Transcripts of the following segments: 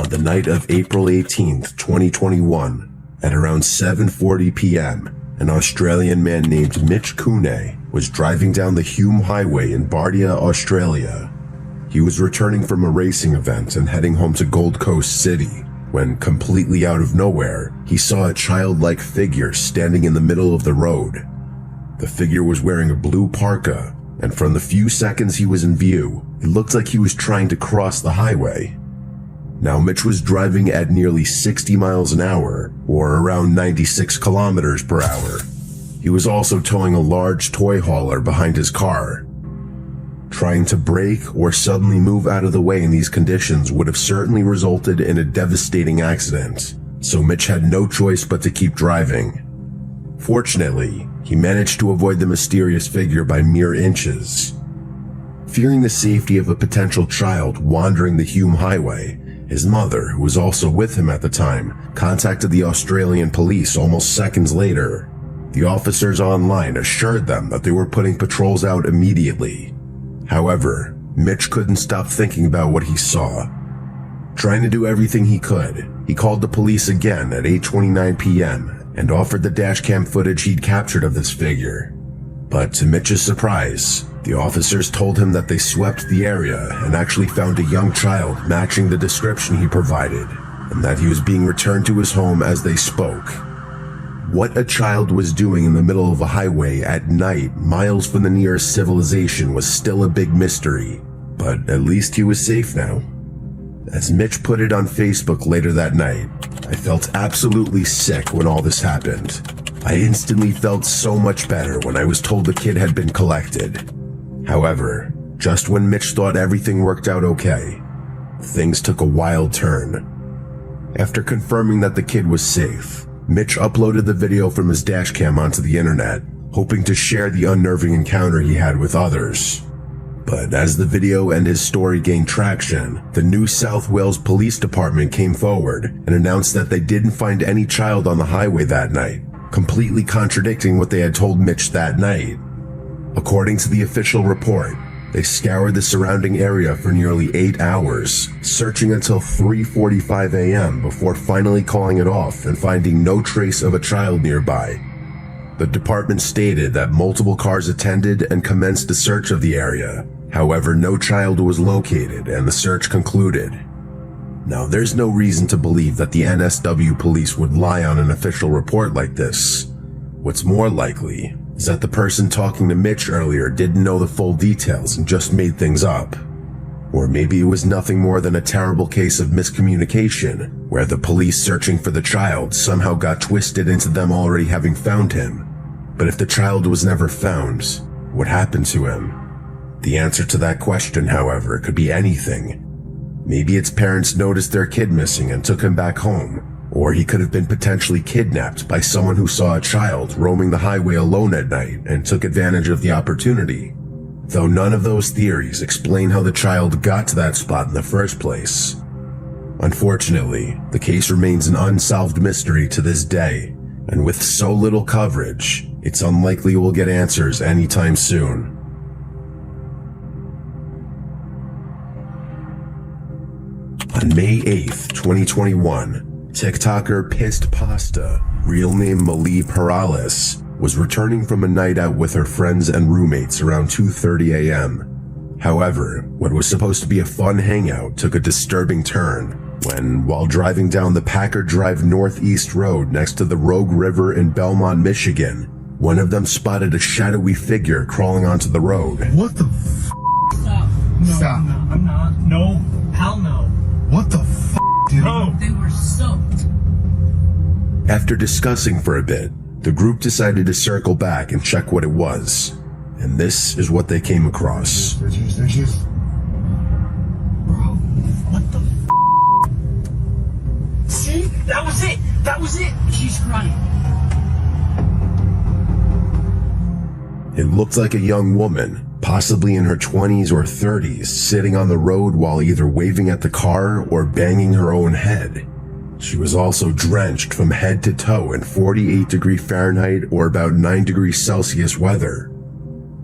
On the night of April 18th, 2021, at around 7:40 p.m., an Australian man named Mitch Cooney was driving down the Hume Highway in Bardia, Australia. He was returning from a racing event and heading home to Gold Coast City, when completely out of nowhere, he saw a childlike figure standing in the middle of the road. The figure was wearing a blue parka, and from the few seconds he was in view, it looked like he was trying to cross the highway. Now, Mitch was driving at nearly 60 miles an hour, or around 96 kilometers per hour. He was also towing a large toy hauler behind his car. Trying to brake or suddenly move out of the way in these conditions would have certainly resulted in a devastating accident, so Mitch had no choice but to keep driving. Fortunately, he managed to avoid the mysterious figure by mere inches. Fearing the safety of a potential child wandering the Hume Highway, his mother, who was also with him at the time, contacted the Australian police almost seconds later. The officers online assured them that they were putting patrols out immediately. However, Mitch couldn't stop thinking about what he saw. Trying to do everything he could, he called the police again at 8:29 p.m. and offered the dashcam footage he'd captured of this figure. But to Mitch's surprise, the officers told him that they swept the area and actually found a young child matching the description he provided, and that he was being returned to his home as they spoke. What a child was doing in the middle of a highway at night, miles from the nearest civilization, was still a big mystery, but at least he was safe now. As Mitch put it on Facebook later that night, "I felt absolutely sick when all this happened. I instantly felt so much better when I was told the kid had been collected." However, just when Mitch thought everything worked out okay, things took a wild turn. After confirming that the kid was safe, Mitch uploaded the video from his dashcam onto the internet, hoping to share the unnerving encounter he had with others. But as the video and his story gained traction, the New South Wales Police Department came forward and announced that they didn't find any child on the highway that night, completely contradicting what they had told Mitch that night. According to the official report, they scoured the surrounding area for nearly 8 hours, searching until 3:45 a.m. before finally calling it off and finding no trace of a child nearby. The department stated that multiple cars attended and commenced a search of the area. However, no child was located and the search concluded. Now, there's no reason to believe that the NSW police would lie on an official report like this. What's more likely is that the person talking to Mitch earlier didn't know the full details and just made things up. Or maybe it was nothing more than a terrible case of miscommunication, where the police searching for the child somehow got twisted into them already having found him. But if the child was never found, what happened to him? The answer to that question, however, could be anything. Maybe its parents noticed their kid missing and took him back home. Or he could have been potentially kidnapped by someone who saw a child roaming the highway alone at night and took advantage of the opportunity. Though none of those theories explain how the child got to that spot in the first place. Unfortunately, the case remains an unsolved mystery to this day, and with so little coverage, it's unlikely we'll get answers anytime soon. On May 8th, 2021, TikToker Creepypasta, real name Malie Perales, was returning from a night out with her friends and roommates around 2:30 a.m. However, what was supposed to be a fun hangout took a disturbing turn when, while driving down the Packard Drive Northeast Road next to the Rogue River in Belmont, Michigan, one of them spotted a shadowy figure crawling onto the road. What the f***? Stop. No, Stop. I'm not. No. Hell no. What the f***, dude? No. They were soaked. After discussing for a bit, the group decided to circle back and check what it was. And this is what they came across. There she is. Bro, what the f***? See? That was it. She's crying. It looked like a young woman, possibly in her 20s or 30s, sitting on the road while either waving at the car or banging her own head. She was also drenched from head to toe in 48°F or about 9°C weather.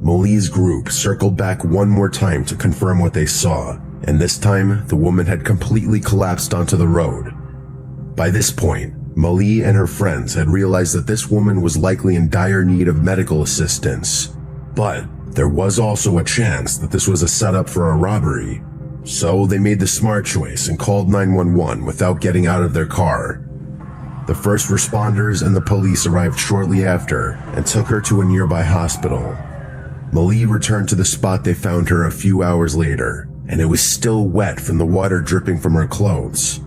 Malie's group circled back one more time to confirm what they saw, and this time the woman had completely collapsed onto the road. By this point, Malie and her friends had realized that this woman was likely in dire need of medical assistance, but there was also a chance that this was a setup for a robbery. So they made the smart choice and called 911 without getting out of their car. The first responders and the police arrived shortly after and took her to a nearby hospital. Malie returned to the spot they found her a few hours later, and it was still wet from the water dripping from her clothes.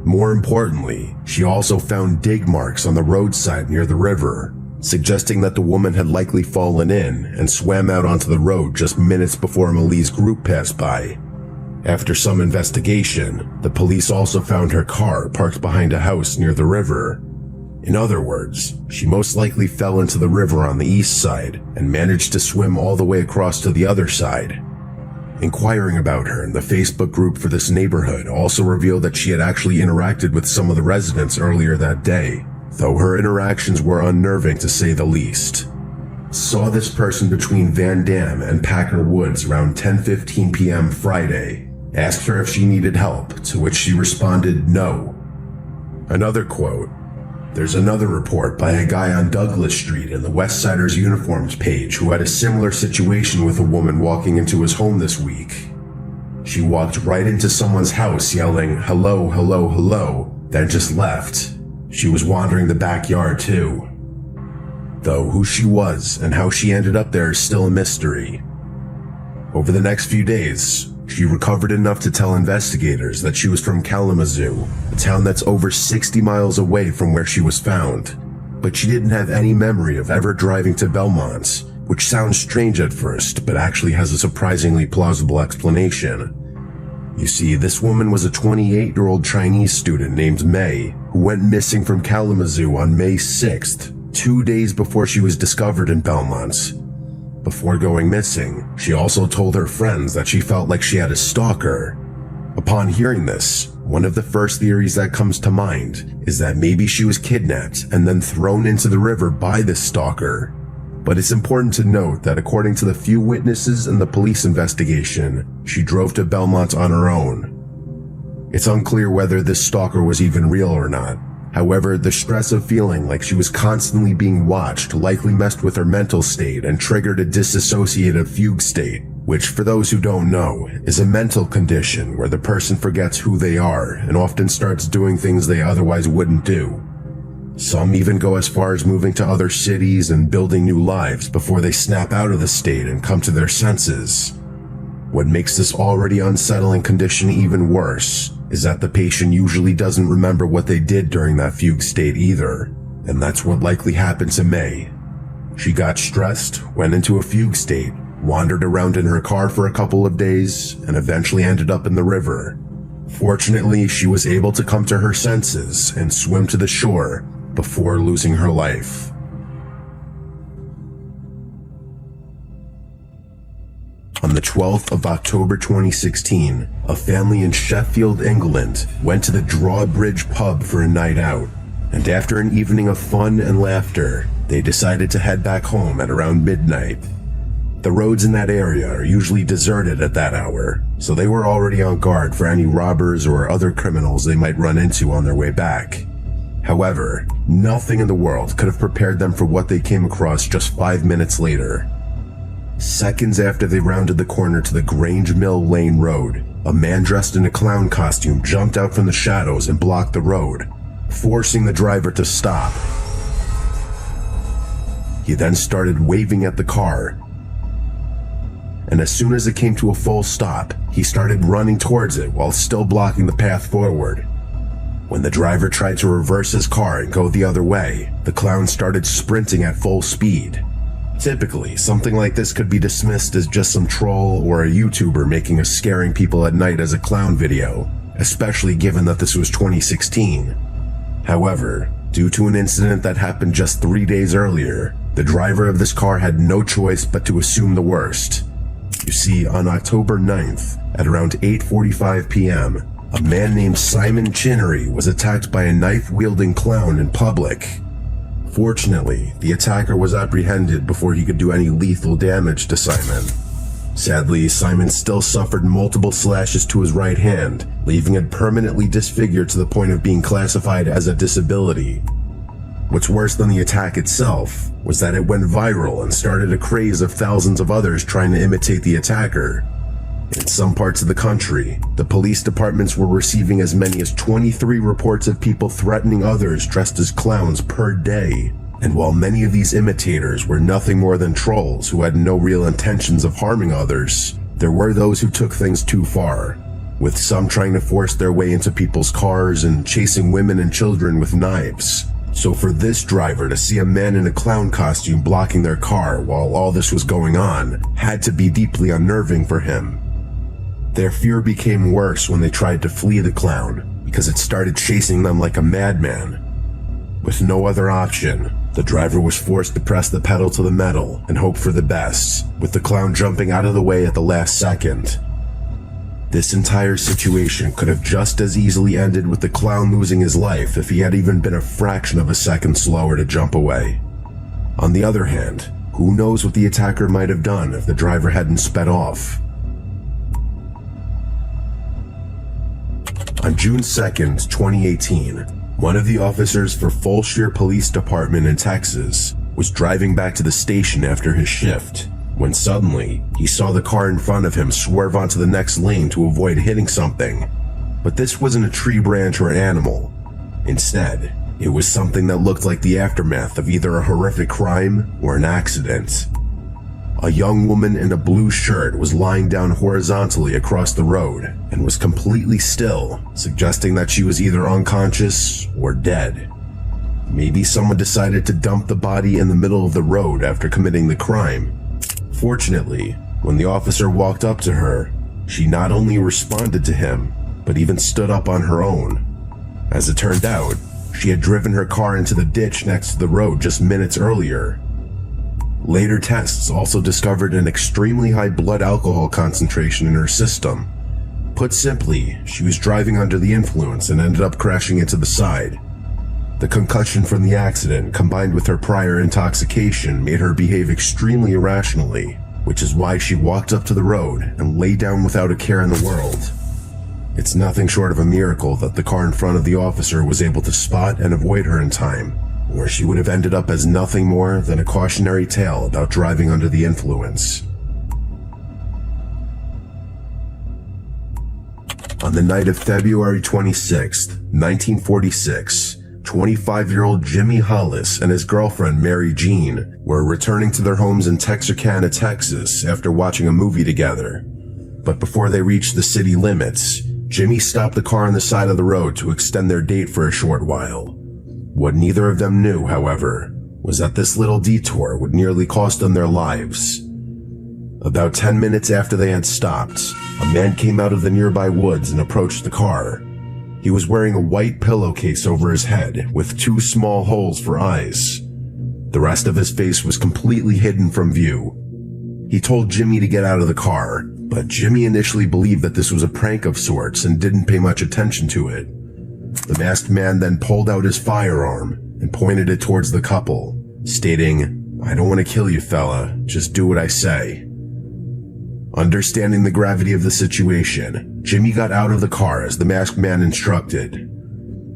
More importantly, she also found dig marks on the roadside near the river, suggesting that the woman had likely fallen in and swam out onto the road just minutes before Malie's group passed by. After some investigation, the police also found her car parked behind a house near the river. In other words, she most likely fell into the river on the east side and managed to swim all the way across to the other side. Inquiring about her in the Facebook group for this neighborhood also revealed that she had actually interacted with some of the residents earlier that day, though her interactions were unnerving to say the least. Saw this person between Van Dam and Packer Woods around 10:15 p.m. Friday. Asked her if she needed help, to which she responded no. Another quote, "There's another report by a guy on Douglas Street in the Westsiders uniforms page who had a similar situation with a woman walking into his home this week. She walked right into someone's house yelling, 'Hello, hello, hello,' then just left. She was wandering the backyard too." Though who she was and how she ended up there is still a mystery. Over the next few days, she recovered enough to tell investigators that she was from Kalamazoo, a town that's over 60 miles away from where she was found. But she didn't have any memory of ever driving to Belmont, which sounds strange at first, but actually has a surprisingly plausible explanation. You see, this woman was a 28-year-old Chinese student named May, who went missing from Kalamazoo on May 6th, 2 days before she was discovered in Belmont. Before going missing, she also told her friends that she felt like she had a stalker. Upon hearing this, one of the first theories that comes to mind is that maybe she was kidnapped and then thrown into the river by this stalker. But it's important to note that according to the few witnesses in the police investigation, she drove to Belmont on her own. It's unclear whether this stalker was even real or not. However, the stress of feeling like she was constantly being watched likely messed with her mental state and triggered a dissociative fugue state, which, for those who don't know, is a mental condition where the person forgets who they are and often starts doing things they otherwise wouldn't do. Some even go as far as moving to other cities and building new lives before they snap out of the state and come to their senses. What makes this already unsettling condition even worse is that the patient usually doesn't remember what they did during that fugue state either, and that's what likely happened to May. She got stressed, went into a fugue state, wandered around in her car for a couple of days, and eventually ended up in the river. Fortunately, she was able to come to her senses and swim to the shore before losing her life. On the 12th of October 2016, a family in Sheffield, England, went to the Drawbridge pub for a night out, and after an evening of fun and laughter, they decided to head back home at around midnight. The roads in that area are usually deserted at that hour, so they were already on guard for any robbers or other criminals they might run into on their way back. However, nothing in the world could have prepared them for what they came across just 5 minutes later. Seconds after they rounded the corner to the Grange Mill Lane Road, a man dressed in a clown costume jumped out from the shadows and blocked the road, forcing the driver to stop. He then started waving at the car, and as soon as it came to a full stop, he started running towards it while still blocking the path forward. When the driver tried to reverse his car and go the other way, the clown started sprinting at full speed. Typically, something like this could be dismissed as just some troll or a YouTuber making a scaring people at night as a clown video, especially given that this was 2016. However, due to an incident that happened just 3 days earlier, the driver of this car had no choice but to assume the worst. You see, on October 9th, at around 8:45 p.m., a man named Simon Chinnery was attacked by a knife-wielding clown in public. Fortunately, the attacker was apprehended before he could do any lethal damage to Simon. Sadly, Simon still suffered multiple slashes to his right hand, leaving it permanently disfigured to the point of being classified as a disability. What's worse than the attack itself was that it went viral and started a craze of thousands of others trying to imitate the attacker. In some parts of the country, the police departments were receiving as many as 23 reports of people threatening others dressed as clowns per day. And while many of these imitators were nothing more than trolls who had no real intentions of harming others, there were those who took things too far, with some trying to force their way into people's cars and chasing women and children with knives. So for this driver to see a man in a clown costume blocking their car while all this was going on had to be deeply unnerving for him. Their fear became worse when they tried to flee the clown, because it started chasing them like a madman. With no other option, the driver was forced to press the pedal to the metal and hope for the best, with the clown jumping out of the way at the last second. This entire situation could have just as easily ended with the clown losing his life if he had even been a fraction of a second slower to jump away. On the other hand, who knows what the attacker might have done if the driver hadn't sped off. On June 2nd, 2018, one of the officers for Fulshire Police Department in Texas was driving back to the station after his shift, when suddenly he saw the car in front of him swerve onto the next lane to avoid hitting something. But this wasn't a tree branch or an animal. Instead, it was something that looked like the aftermath of either a horrific crime or an accident. A young woman in a blue shirt was lying down horizontally across the road and was completely still, suggesting that she was either unconscious or dead. Maybe someone decided to dump the body in the middle of the road after committing the crime. Fortunately, when the officer walked up to her, she not only responded to him, but even stood up on her own. As it turned out, she had driven her car into the ditch next to the road just minutes earlier. Later tests also discovered an extremely high blood alcohol concentration in her system. Put simply, she was driving under the influence and ended up crashing into the side. The concussion from the accident, combined with her prior intoxication, made her behave extremely irrationally, which is why she walked up to the road and lay down without a care in the world. It's nothing short of a miracle that the car in front of the officer was able to spot and avoid her in time, or she would have ended up as nothing more than a cautionary tale about driving under the influence. On the night of February 26, 1946, 25-year-old Jimmy Hollis and his girlfriend Mary Jean were returning to their homes in Texarkana, Texas after watching a movie together. But before they reached the city limits, Jimmy stopped the car on the side of the road to extend their date for a short while. What neither of them knew, however, was that this little detour would nearly cost them their lives. About 10 minutes after they had stopped, a man came out of the nearby woods and approached the car. He was wearing a white pillowcase over his head with 2 small holes for eyes. The rest of his face was completely hidden from view. He told Jimmy to get out of the car, but Jimmy initially believed that this was a prank of sorts and didn't pay much attention to it. The masked man then pulled out his firearm and pointed it towards the couple, stating, "I don't want to kill you, fella, just do what I say." Understanding the gravity of the situation, Jimmy got out of the car as the masked man instructed.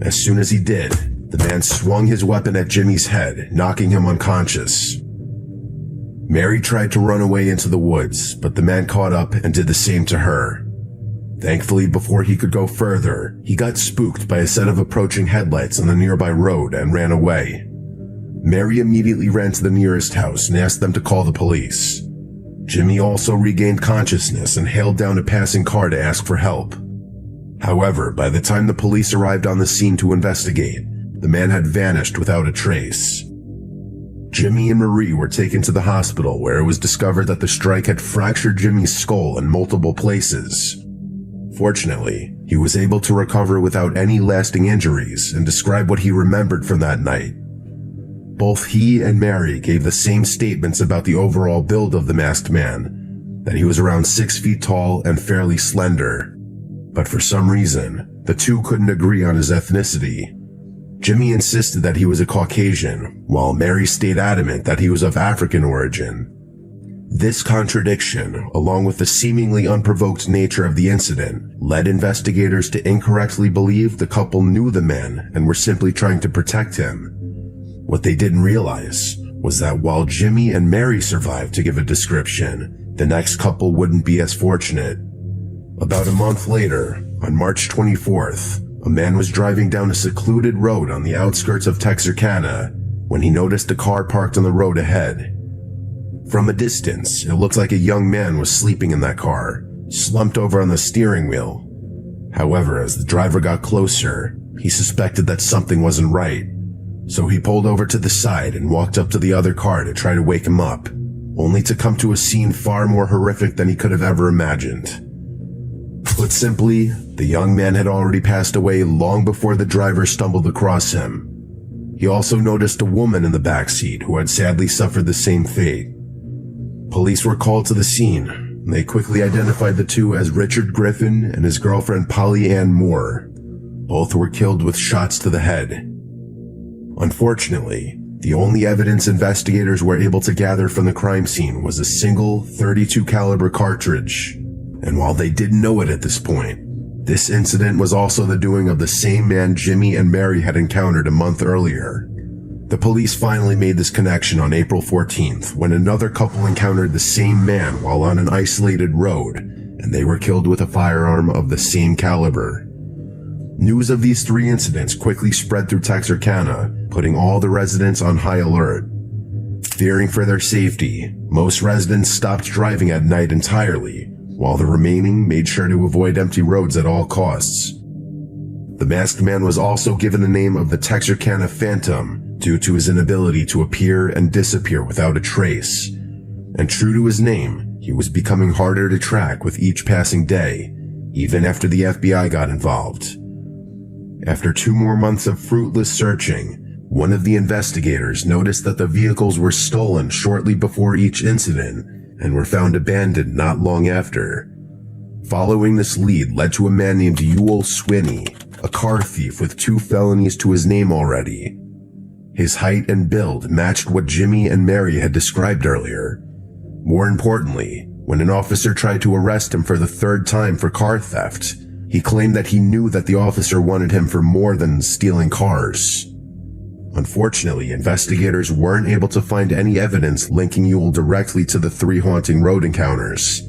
As soon as he did, the man swung his weapon at Jimmy's head, knocking him unconscious. Mary tried to run away into the woods, but the man caught up and did the same to her. Thankfully, before he could go further, he got spooked by a set of approaching headlights on the nearby road and ran away. Mary immediately ran to the nearest house and asked them to call the police. Jimmy also regained consciousness and hailed down a passing car to ask for help. However, by the time the police arrived on the scene to investigate, the man had vanished without a trace. Jimmy and Marie were taken to the hospital, where it was discovered that the strike had fractured Jimmy's skull in multiple places. Fortunately, he was able to recover without any lasting injuries and describe what he remembered from that night. Both he and Mary gave the same statements about the overall build of the masked man, that he was around 6 feet tall and fairly slender. But for some reason, the two couldn't agree on his ethnicity. Jimmy insisted that he was a Caucasian, while Mary stayed adamant that he was of African origin. This contradiction, along with the seemingly unprovoked nature of the incident, led investigators to incorrectly believe the couple knew the man and were simply trying to protect him. What they didn't realize was that while Jimmy and Mary survived to give a description, the next couple wouldn't be as fortunate. About a month later, on March 24th, a man was driving down a secluded road on the outskirts of Texarkana when he noticed a car parked on the road ahead. From a distance, it looked like a young man was sleeping in that car, slumped over on the steering wheel. However, as the driver got closer, he suspected that something wasn't right. So he pulled over to the side and walked up to the other car to try to wake him up, only to come to a scene far more horrific than he could have ever imagined. Put simply, the young man had already passed away long before the driver stumbled across him. He also noticed a woman in the back seat who had sadly suffered the same fate. Police were called to the scene, and they quickly identified the two as Richard Griffin and his girlfriend Polly Ann Moore. Both were killed with shots to the head. Unfortunately, the only evidence investigators were able to gather from the crime scene was a single .32 caliber cartridge. And while they didn't know it at this point, this incident was also the doing of the same man Jimmy and Mary had encountered a month earlier. The police finally made this connection on April 14th when another couple encountered the same man while on an isolated road, and they were killed with a firearm of the same caliber. News of these three incidents quickly spread through Texarkana, putting all the residents on high alert. Fearing for their safety, most residents stopped driving at night entirely, while the remaining made sure to avoid empty roads at all costs. The masked man was also given the name of the Texarkana Phantom due to his inability to appear and disappear without a trace. And true to his name, he was becoming harder to track with each passing day, even after the FBI got involved. After 2 more months of fruitless searching, one of the investigators noticed that the vehicles were stolen shortly before each incident and were found abandoned not long after. Following this lead led to a man named Ewell Swinney, a car thief with 2 felonies to his name already. His height and build matched what Jimmy and Mary had described earlier. More importantly, when an officer tried to arrest him for the 3rd time for car theft, he claimed that he knew that the officer wanted him for more than stealing cars. Unfortunately, investigators weren't able to find any evidence linking Ewell directly to the 3 haunting road encounters.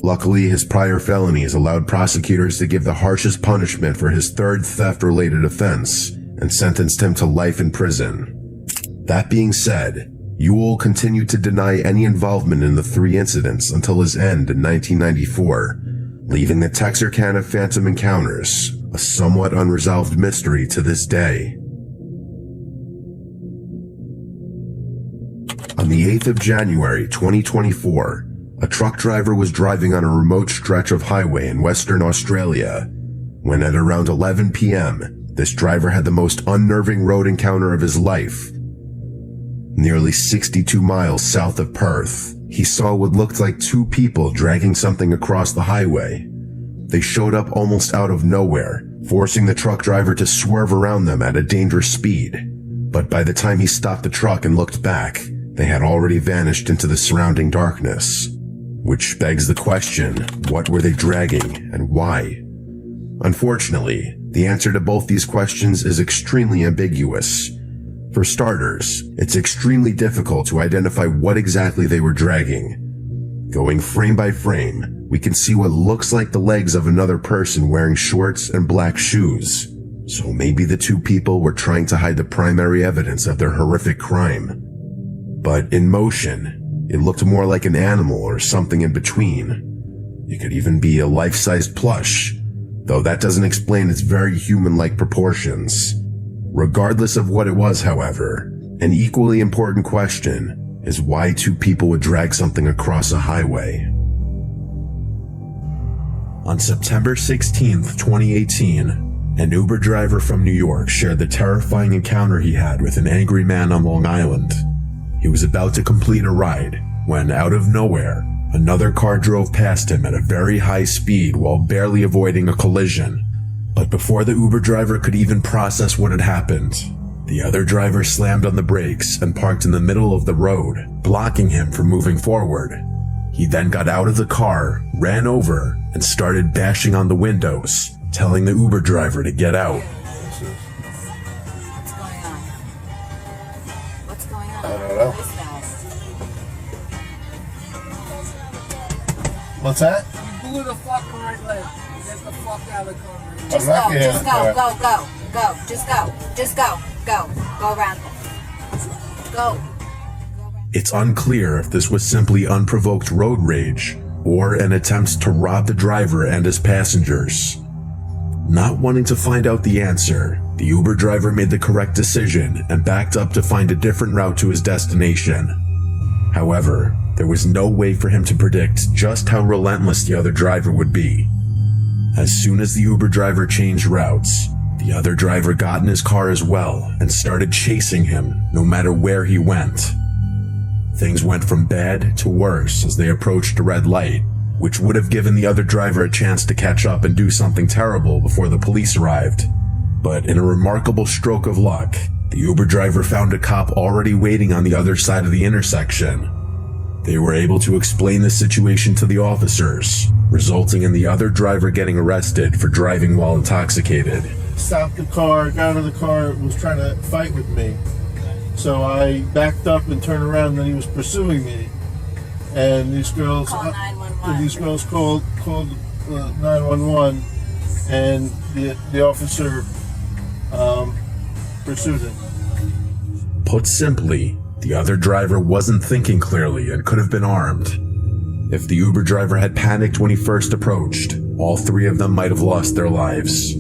Luckily, his prior felonies allowed prosecutors to give the harshest punishment for his 3rd theft-related offense and sentenced him to life in prison. That being said, Ewell continued to deny any involvement in the 3 incidents until his end in 1994, leaving the Texarkana Phantom encounters a somewhat unresolved mystery to this day. On the 8th of January 2024, a truck driver was driving on a remote stretch of highway in Western Australia when at around 11 p.m., this driver had the most unnerving road encounter of his life. Nearly 62 miles south of Perth, he saw what looked like 2 people dragging something across the highway. They showed up almost out of nowhere, forcing the truck driver to swerve around them at a dangerous speed. But by the time he stopped the truck and looked back, they had already vanished into the surrounding darkness. Which begs the question, what were they dragging and why? Unfortunately, the answer to both these questions is extremely ambiguous. For starters, it's extremely difficult to identify what exactly they were dragging. Going frame by frame, we can see what looks like the legs of another person wearing shorts and black shoes. So maybe the 2 people were trying to hide the primary evidence of their horrific crime. But in motion, it looked more like an animal or something in between. It could even be a life-sized plush, though that doesn't explain its very human-like proportions. Regardless of what it was, however, an equally important question is why 2 people would drag something across a highway. On September 16th, 2018, an Uber driver from New York shared the terrifying encounter he had with an angry man on Long Island. He was about to complete a ride when, out of nowhere, another car drove past him at a very high speed while barely avoiding a collision. But before the Uber driver could even process what had happened, The other driver slammed on the brakes and parked in the middle of the road, blocking him from moving forward. He then got out of the car, ran over, and started bashing on the windows, telling the Uber driver to get out. What's going on? What's going on? I don't know. What is that? What's that? You blew the fucking right leg. Get the fuck out of the car. Just I'm not go, getting just in go, the car. go, just go, just go, go around it. Go. It's unclear if this was simply unprovoked road rage or an attempt to rob the driver and his passengers. Not wanting to find out the answer, the Uber driver made the correct decision and backed up to find a different route to his destination. However, there was no way for him to predict just how relentless the other driver would be. As soon as the Uber driver changed routes, the other driver got in his car as well and started chasing him no matter where he went. Things went from bad to worse as they approached a red light, which would have given the other driver a chance to catch up and do something terrible before the police arrived. But in a remarkable stroke of luck, the Uber driver found a cop already waiting on the other side of the intersection. They were able to explain the situation to the officers, resulting in the other driver getting arrested for driving while intoxicated. Stopped the car, got out of the car, was trying to fight with me. So I backed up and turned around, and then he was pursuing me. And these girls, Call 911. called 911, and the officer pursued him. Put simply, the other driver wasn't thinking clearly and could have been armed. If the Uber driver had panicked when he first approached, all three of them might have lost their lives.